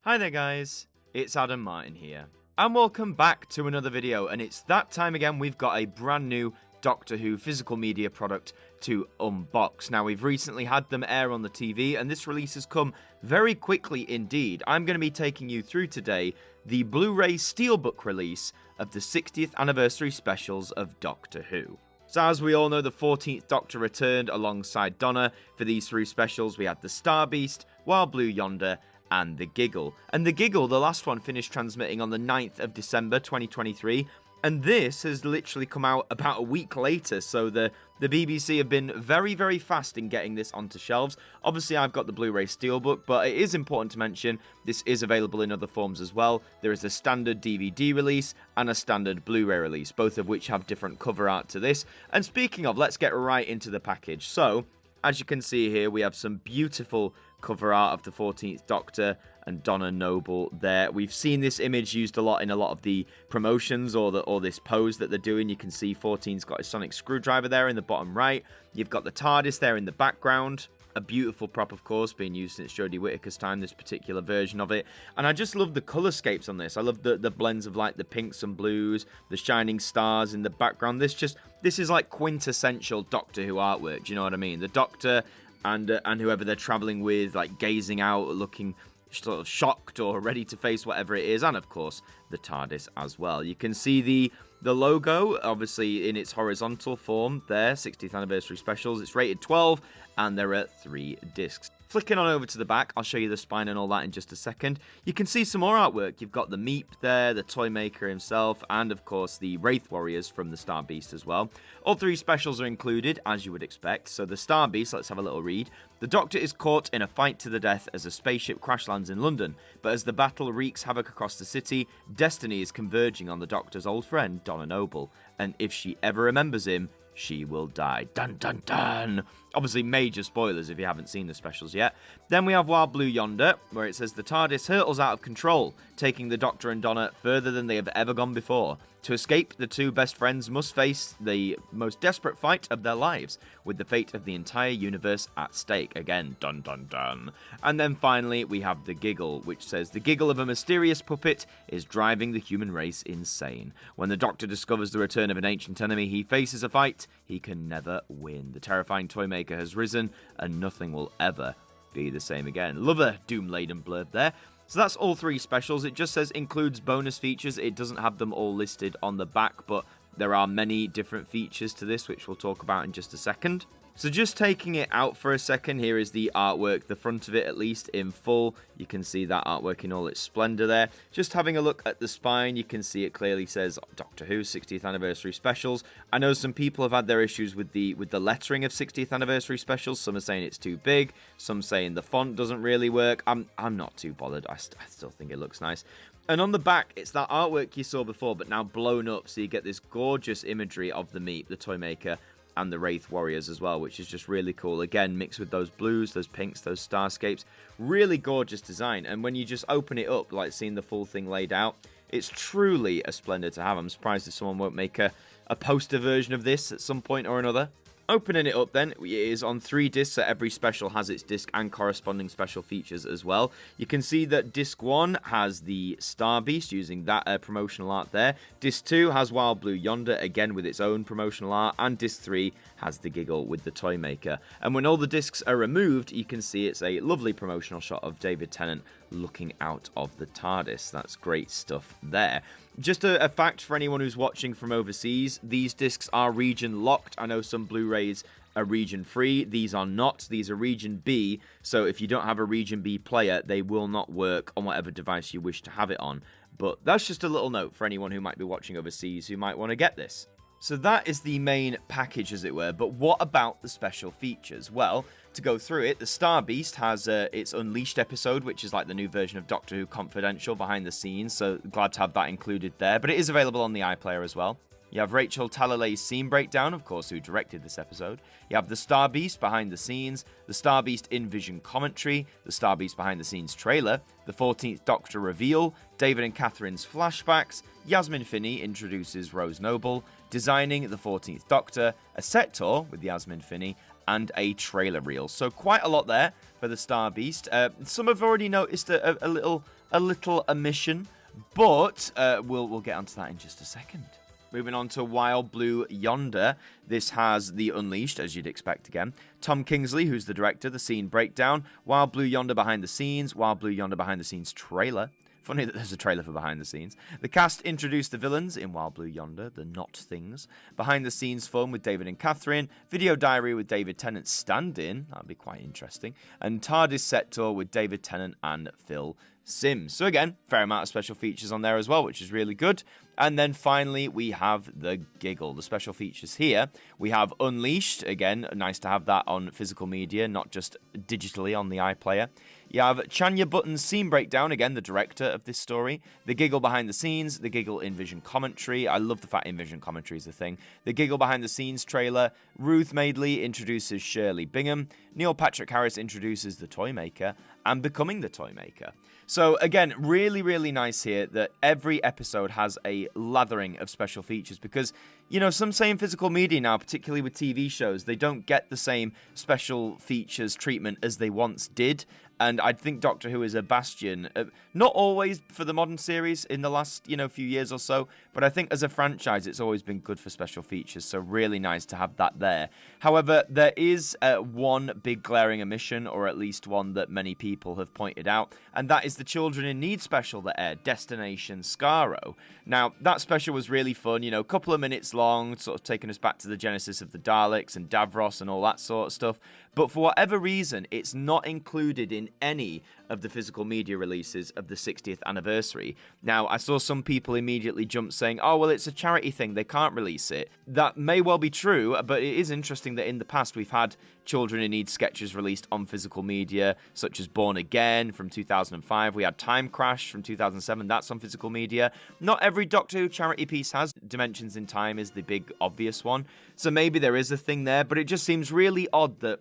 Hi there guys, it's Adam Martin here, and welcome back to another video, and it's that time again. We've got a brand new Doctor Who physical media product to unbox. Now, we've recently had them air on the TV, and this release has come very quickly indeed. I'm going to be taking you through today the Blu-ray Steelbook release of the 60th anniversary specials of Doctor Who. So as we all know, the 14th Doctor returned alongside Donna for these three specials. We had the Star Beast, Wild Blue Yonder, and the Giggle. And the Giggle, the last one, finished transmitting on the 9th of December 2023, and this has literally come out about a week later, so the BBC have been very, very fast in getting this onto shelves. Obviously, I've got the Blu-ray Steelbook, but it is important to mention this is available in other forms as well. There is a standard DVD release and a standard Blu-ray release, both of which have different cover art to this. And speaking of, let's get right into the package. So, as you can see here, we have some beautiful cover art of the 14th Doctor and Donna Noble there. We've seen this image used a lot in a lot of the promotions or this pose that they're doing. You can see 14's got a sonic screwdriver there in the bottom right. You've got the TARDIS there in the background. A beautiful prop, of course, being used since Jodie Whittaker's time, this particular version of it. And I just love the colorscapes on this. I love the blends of like the pinks and blues, the shining stars in the background. This is like quintessential Doctor Who artwork, do you know what I mean? The Doctor and whoever they're traveling with, like gazing out, looking sort of shocked or ready to face whatever it is, and of course the TARDIS as well. You can see the logo obviously in its horizontal form there, 60th anniversary specials. It's rated 12 and there are 3 discs. Flicking on over to the back, I'll show you the spine and all that in just a second. You can see some more artwork. You've got the Meep there, the toy maker himself, and of course the Wraith Warriors from the Star Beast as well. All 3 specials are included, as you would expect. So the Star Beast, let's have a little read. The Doctor is caught in a fight to the death as a spaceship crash lands in London, but as the battle wreaks havoc across the city, destiny is converging on the Doctor's old friend, Donna Noble, and if she ever remembers him, she will die. Dun dun dun! Obviously major spoilers if you haven't seen the specials yet. Then we have Wild Blue Yonder, where it says the TARDIS hurtles out of control, taking the Doctor and Donna further than they have ever gone before. To escape, the 2 best friends must face the most desperate fight of their lives, with the fate of the entire universe at stake. Again, dun dun dun. And then finally, we have the Giggle, which says the giggle of a mysterious puppet is driving the human race insane. When the Doctor discovers the return of an ancient enemy he faces a fight he can never win. The terrifying toy maker has risen, and nothing will ever be the same again. Love a doom-laden blurb there. So that's all 3 specials. It just says includes bonus features. It doesn't have them all listed on the back, but there are many different features to this, which we'll talk about in just a second. So just taking it out for a second, here is the artwork, the front of it at least in full. You can see that artwork in all its splendor there. Just having a look at the spine, you can see it clearly says Doctor Who 60th anniversary specials. I know some people have had their issues with the lettering of 60th anniversary specials. Some are saying it's too big, some saying the font doesn't really work. I'm not too bothered. I still think it looks nice. And on the back, it's that artwork you saw before, but now blown up, so you get this gorgeous imagery of the Meep, the toy maker, and the Wraith Warriors as well, which is just really cool. Again, mixed with those blues, those pinks, those starscapes. Really gorgeous design. And when you just open it up, like seeing the full thing laid out, it's truly a splendor to have. I'm surprised if someone won't make a poster version of this at some point or another. Opening it up then, it is on 3 discs, so every special has its disc and corresponding special features as well. You can see that disc 1 has the Star Beast using that promotional art there. Disc 2 has Wild Blue Yonder, again with its own promotional art. And disc 3 has the Giggle with the toy maker. And when all the discs are removed, you can see it's a lovely promotional shot of David Tennant looking out of the TARDIS. That's great stuff there. Just a fact for anyone who's watching from overseas, these discs are region locked. I know some Blu-rays are region free. These are not. These are region B. So if you don't have a region B player, they will not work on whatever device you wish to have it on. But that's just a little note for anyone who might be watching overseas who might want to get this. So that is the main package, as it were, but what about the special features? Well, to go through it, the Star Beast has its Unleashed episode, which is like the new version of Doctor Who Confidential behind the scenes, so glad to have that included there, but it is available on the iPlayer as well. You have Rachel Talalay's scene breakdown, of course, who directed this episode. You have the Star Beast behind the scenes, the Star Beast in-vision commentary, the Star Beast behind the scenes trailer, the 14th Doctor reveal, David and Catherine's flashbacks, Yasmin Finney introduces Rose Noble, designing the 14th Doctor, a set tour with Yasmin Finney, and a trailer reel. So quite a lot there for the Star Beast. Some have already noticed a little a little omission, but we'll get onto that in just a second. Moving on to Wild Blue Yonder. This has The Unleashed, as you'd expect again. Tom Kingsley, who's the director, the scene breakdown. Wild Blue Yonder behind the scenes. Wild Blue Yonder behind the scenes trailer. Funny that there's a trailer for behind the scenes. The cast introduced the villains in Wild Blue Yonder, the Not Things. Behind the scenes fun with David and Catherine. Video diary with David Tennant stand-in. That'd be quite interesting. And TARDIS set tour with David Tennant and Phil Simms. So again, fair amount of special features on there as well, which is really good. And then finally, we have the Giggle, the special features here. We have Unleashed, again, nice to have that on physical media, not just digitally on the iPlayer. You have Chanya Button's scene breakdown, again, the director of this story. The Giggle behind the scenes, the Giggle in Vision commentary. I love the fact in Vision commentary is a thing. The Giggle behind the scenes trailer. Ruth Madeley introduces Shirley Bingham. Neil Patrick Harris introduces the Toymaker and Becoming the Toymaker. So again, really, really nice here that every episode has a lathering of special features because, you know, some say in physical media now, particularly with TV shows, they don't get the same special features treatment as they once did. And I think Doctor Who is a bastion, not always for the modern series in the last, few years or so, but I think as a franchise, it's always been good for special features, so really nice to have that there. However, there is one big glaring omission, or at least one that many people have pointed out, and that is the Children in Need special that aired, Destination Skaro. Now, that special was really fun, a couple of minutes long, sort of taking us back to the genesis of the Daleks and Davros and all that sort of stuff, but for whatever reason, it's not included in any of the physical media releases of the 60th anniversary. Now, I saw some people immediately jump saying, oh, well, it's a charity thing, they can't release it. That may well be true, but it is interesting that in the past we've had Children in Need sketches released on physical media, such as Born Again from 2005. We had Time Crash from 2007, that's on physical media. Not every Doctor Who charity piece has. Dimensions in Time is the big obvious one. So maybe there is a thing there, but it just seems really odd that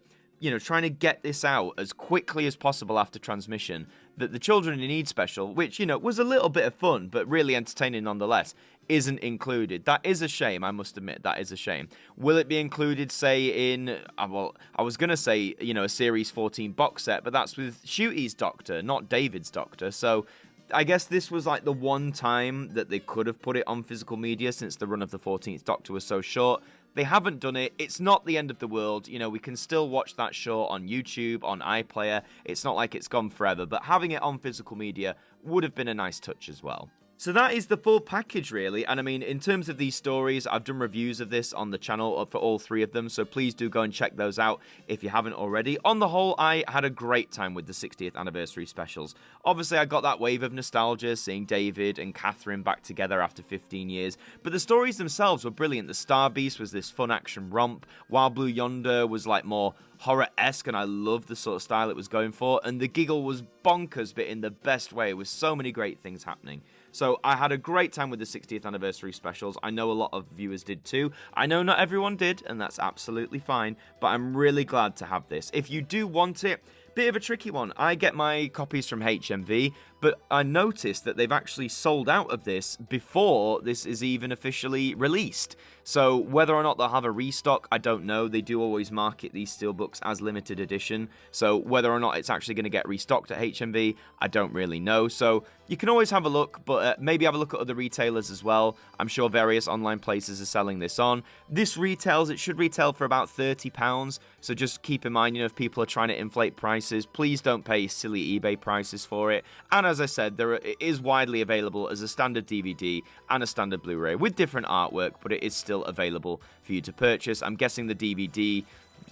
trying to get this out as quickly as possible after transmission, that the Children in Need special, which, was a little bit of fun, but really entertaining nonetheless, isn't included. That is a shame, I must admit, that is a shame. Will it be included, say, in, well, I was going to say, a Series 14 box set, but that's with Shooty's Doctor, not David's Doctor, so I guess this was like the one time that they could have put it on physical media since the run of the 14th Doctor was so short. They haven't done it. It's not the end of the world. We can still watch that show on YouTube, on iPlayer. It's not like it's gone forever, but having it on physical media would have been a nice touch as well. So that is the full package, really. And I mean, in terms of these stories, I've done reviews of this on the channel for all three of them, so please do go and check those out if you haven't already. On the whole, I had a great time with the 60th anniversary specials. Obviously, I got that wave of nostalgia, seeing David and Catherine back together after 15 years, but the stories themselves were brilliant. The Star Beast was this fun action romp, Wild Blue Yonder was like more horror-esque, and I loved the sort of style it was going for, and the Giggle was bonkers, but in the best way, with so many great things happening. So I had a great time with the 60th anniversary specials. I know a lot of viewers did too. I know not everyone did, and that's absolutely fine, but I'm really glad to have this. If you do want it, bit of a tricky one. I get my copies from HMV, but I noticed that they've actually sold out of this before this is even officially released. So whether or not they'll have a restock, I don't know. They do always market these steelbooks as limited edition. So whether or not it's actually going to get restocked at HMV, I don't really know. So you can always have a look, but maybe have a look at other retailers as well. I'm sure various online places are selling this on. This retails, it should retail for about £30. So just keep in mind, if people are trying to inflate prices, please don't pay silly eBay prices for it. And as I said, it is widely available as a standard DVD and a standard Blu-ray with different artwork, but it is still available for you to purchase. I'm guessing the DVD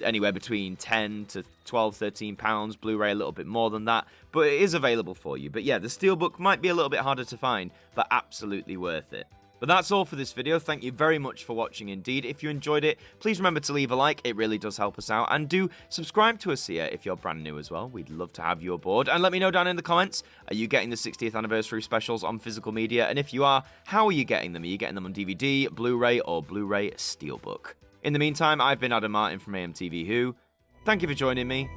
anywhere between 10 to 12, 13 pounds, Blu-ray a little bit more than that, but it is available for you. But yeah, the Steelbook might be a little bit harder to find, but absolutely worth it. But that's all for this video. Thank you very much for watching indeed. If you enjoyed it, please remember to leave a like. It really does help us out. And do subscribe to us here if you're brand new as well. We'd love to have you aboard. And let me know down in the comments, are you getting the 60th anniversary specials on physical media? And if you are, how are you getting them? Are you getting them on DVD, Blu-ray, or Blu-ray Steelbook? In the meantime, I've been Adam Martin from AMTV Who. Thank you for joining me,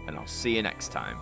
and I'll see you next time.